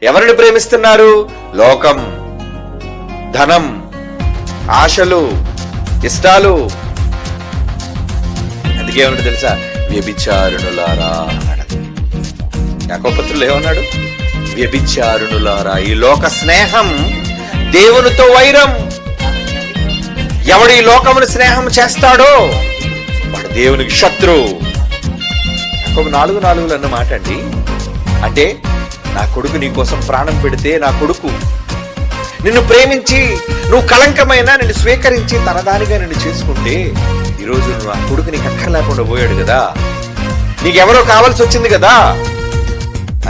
ఎవరిని ప్రేమిస్తున్నారు? లోకం, ధనం, ఆశలు, ఇష్టాలు. అందుకే ఏమన్నా తెలుసా? వ్యభిచారుణులారా అన్నాడు. యాకోబు ఏమన్నాడు? వ్యభిచారుణులారా. ఈ లోక స్నేహం దేవునితో వైరం. ఎవడు ఈ లోకమును స్నేహం చేస్తాడో వాడు దేవునికి శత్రువు. యాకోబు 4:4 అన్న మాట అండి. అంటే నా కొడుకు నీ కోసం ప్రాణం పెడితే, నా కొడుకు నిన్ను ప్రేమించి, నువ్వు కళంకమైనా నిన్ను స్వీకరించి తనదానిగా నిన్ను చేసుకుంటే, ఈరోజు నువ్వు ఆ కొడుకు నీకు అక్కర లేకుండా పోయాడు కదా, నీకెవరో కావాల్సి వచ్చింది కదా.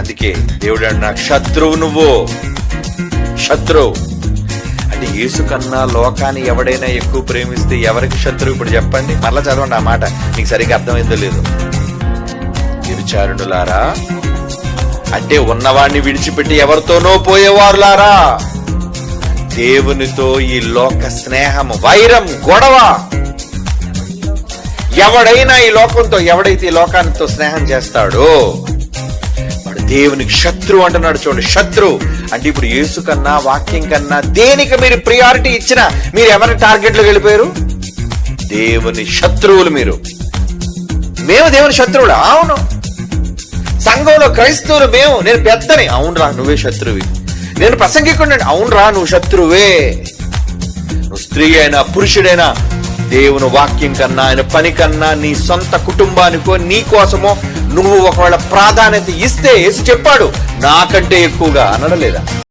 అందుకే దేవుడు నాకు శత్రువు, నువ్వు శత్రువు. అంటే యేసు కన్నా లోకాన్ని ఎవడైనా ఎక్కువ ప్రేమిస్తే ఎవరికి శత్రువు? ఇప్పుడు చెప్పండి, మరలా చదవండి ఆ మాట, నీకు సరిగ్గా అర్థమైందో లేదు. వ్యభిచారుణులారా అంటే ఉన్నవాడిని విడిచిపెట్టి ఎవరితోనో పోయేవారులారా. దేవునితో ఈ లోక స్నేహం, వైరం, గొడవ. ఎవడైనా ఈ లోకంతో, ఎవడైతే ఈ లోకానితో స్నేహం చేస్తాడో వాడు దేవునికి శత్రువు అంటున్నాడు. చూడండి, శత్రువు అంటే ఇప్పుడు యేసు కన్నా, వాక్యం కన్నా దేనికి మీరు ప్రియారిటీ ఇచ్చినా మీరు ఎవరి టార్గెట్ లో వెళ్ళిపోయారు? దేవుని శత్రువులు మీరు. మేము దేవుని శత్రువులు. అవును. సంఘంలో క్రైస్తవులు మేము, నేను పెద్దని, అవునరా నువ్వే శత్రువి. నేను ప్రసంగికుడిని, అవునరా నువ్వు శత్రువే. నువ్వు స్త్రీ అయినా పురుషుడైనా దేవుని వాక్యం కన్నా, ఆయన పని కన్నా, నీ సొంత కుటుంబానికో నీ కోసమో నువ్వు ఒకవేళ ప్రాధాన్యత ఇస్తే, యేసు చెప్పాడు నాకంటే ఎక్కువగా అనడలేదా?